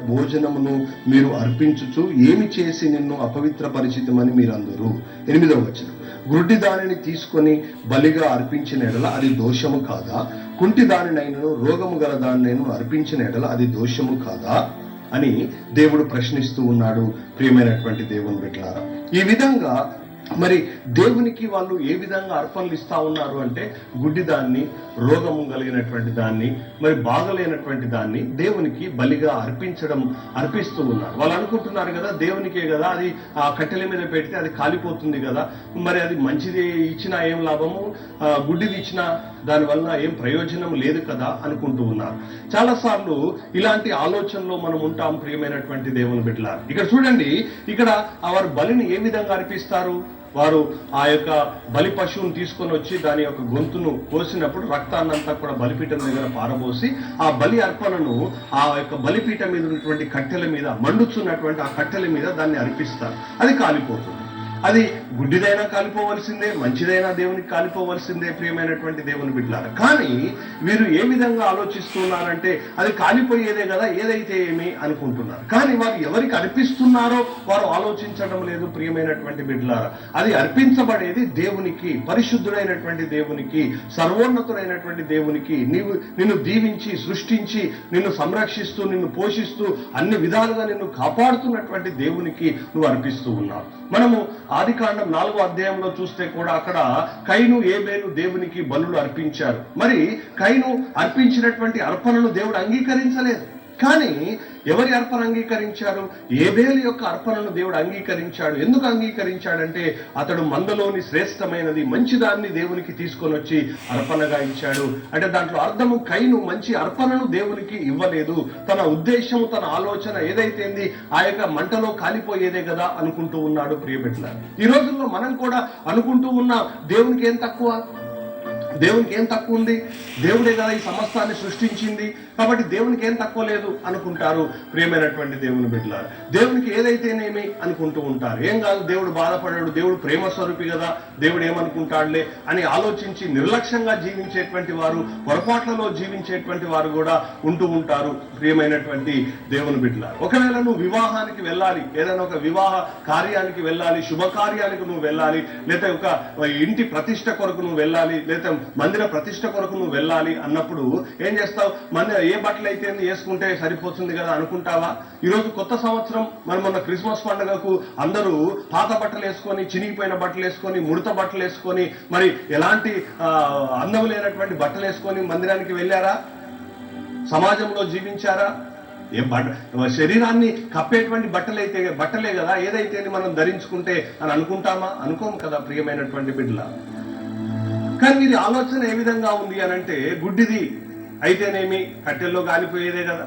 భోజనమును మీరు అర్పించుచు ఏమి చేసి నిన్ను అపవిత్రపరిచితమని మీరందరూ. 8వ వచనం, గుడ్డి దానిని తీసుకొని బలిగా అర్పించిన ఎడల అది దోషము కాదా? కుంటి దానినైనను రోగము గల దానినైనను అర్పించిన ఎడల అది దోషము కాదా అని దేవుడు ప్రశ్నిస్తూ ఉన్నాడు. ప్రియమైనటువంటి దేవుని బిడ్డలారా, ఈ విధంగా మరి దేవునికి వాళ్ళు ఏ విధంగా అర్పణలు ఇస్తా ఉన్నారు అంటే, గుడ్డి దాన్ని, రోగము కలిగినటువంటి దాన్ని, మరి బాగలేనటువంటి దాన్ని దేవునికి బలిగా అర్పిస్తూ ఉన్నారు. వాళ్ళు అనుకుంటున్నారు కదా దేవునికే కదా, అది ఆ కట్టెల మీద పెడితే అది కాలిపోతుంది కదా, మరి అది మంచిది ఇచ్చినా ఏం లాభము, గుడ్డిది ఇచ్చినా దానివల్ల ఏం ప్రయోజనం లేదు కదా అనుకుంటూ ఉన్నారు. చాలాసార్లు ఇలాంటి ఆలోచనలో మనం ఉంటాం. ప్రియమైనటువంటి దేవుని బిడ్డలారా, ఇక్కడ చూడండి, ఇక్కడ వారు బలిని ఏ విధంగా అర్పిస్తారు? వారు ఆ యొక్క బలి పశువును తీసుకొని వచ్చి దాని యొక్క గొంతును కోసినప్పుడు రక్తాన్నంతా కూడా బలిపీఠం దగ్గర పారబోసి ఆ బలి అర్పణను ఆ యొక్క బలిపీఠం మీద ఉన్నటువంటి కట్టెల మీద, మండుచున్నటువంటి ఆ కట్టెల మీద దాన్ని అర్పిస్తారు. అది కాలిపోతుంది. అది గుడ్డిదైనా కాలిపోవలసిందే, మంచిదైనా దేవునికి కాలిపోవలసిందే. ప్రియమైనటువంటి దేవుని బిడ్డలారా, కానీ వీరు ఏ విధంగా ఆలోచిస్తున్నారంటే, అది కాలిపోయేదే కదా, ఏదైతే ఏమి అనుకుంటున్నారు. కానీ వారు ఎవరికి అర్పిస్తున్నారో వారు ఆలోచించడం లేదు. ప్రియమైనటువంటి బిడ్డలారా, అది అర్పించబడేది దేవునికి, పరిశుద్ధుడైనటువంటి దేవునికి, సర్వోన్నతుడైనటువంటి దేవునికి, నిన్ను దీవించి, సృష్టించి, నిన్ను సంరక్షిస్తూ, నిన్ను పోషిస్తూ, అన్ని విధాలుగా నిన్ను కాపాడుతున్నటువంటి దేవునికి నువ్వు అర్పిస్తూ ఉన్నావు. మనము ఆదికాండం 4వ అధ్యాయంలో చూస్తే కూడా అక్కడ కయీను, ఏబేలు దేవునికి బలులు అర్పించారు. మరి కయీను అర్పించినటువంటి అర్పణను దేవుడు అంగీకరించలేదు. కానీ ఎవరి అర్పణ అంగీకరించారు? ఏబేలు యొక్క అర్పణను దేవుడు అంగీకరించాడు. ఎందుకు అంగీకరించాడంటే, అతడు మందలోని శ్రేష్టమైనది, మంచిదాన్ని దేవునికి తీసుకొని వచ్చి అర్పణగా ఇచ్చాడు. అంటే దాంట్లో అర్థము, కయీను మంచి అర్పణను దేవునికి ఇవ్వలేదు. తన ఉద్దేశము, తన ఆలోచన ఏదైతేంది ఆ యొక్క మంటలో కాలిపోయేదే కదా అనుకుంటూ ఉన్నాడు. ప్రియబిడ్డలారా, ఈ రోజుల్లో మనం కూడా అనుకుంటూ ఉన్నాం, దేవునికి ఏం తక్కువ, దేవునికి ఏం తక్కువ ఉంది, దేవుడే కదా ఈ సమస్తాన్ని సృష్టించింది, కాబట్టి దేవునికి ఏం తక్కువ లేదు అనుకుంటారు. ప్రియమైనటువంటి దేవుని బిడ్డలారా, దేవునికి ఏదైతేనేమి అనుకుంటూ ఉంటారు. ఏం కాదు, దేవుడు బాధపడాడు, దేవుడు ప్రేమ స్వరూపి కదా, దేవుడు ఏమనుకుంటాడులే అని ఆలోచించి నిర్లక్ష్యంగా జీవించేటువంటి వారు, పొరపాట్లలో జీవించేటువంటి వారు కూడా ఉంటూ ఉంటారు. ప్రియమైనటువంటి దేవుని బిడ్డలారా, ఒకవేళ నువ్వు వివాహానికి వెళ్ళాలి, ఏదైనా ఒక వివాహ కార్యానికి వెళ్ళాలి, శుభకార్యానికి నువ్వు వెళ్ళాలి, లేదా ఒక ఇంటి ప్రతిష్ట కొరకు నువ్వు వెళ్ళాలి, లేదా మందిర ప్రతిష్ట కొరకు నువ్వు వెళ్ళాలి అన్నప్పుడు ఏం చేస్తావు? ఏ బట్టలు అయితే వేసుకుంటే సరిపోతుంది కదా అనుకుంటావా? ఈరోజు కొత్త సంవత్సరం, మొన్న క్రిస్మస్ పండుగకు అందరూ పాత బట్టలు వేసుకొని, చినిగిపోయిన బట్టలు వేసుకొని, ముడత బట్టలు వేసుకొని, మరి ఎలాంటి అందం లేనటువంటి బట్టలు వేసుకొని మందిరానికి వెళ్ళారా? సమాజంలో జీవించారా? శరీరాన్ని కప్పేటువంటి బట్టలే కదా ఏదైతే మనం ధరించుకుంటే అని అనుకుంటామా? అనుకోము కదా. ప్రియమైనటువంటి బిడ్డల, కానీ వీరి ఆలోచన ఏ విధంగా ఉంది అనంటే, గుడ్డిది అయితేనేమి కట్టెల్లో కాలిపోయేదే కదా,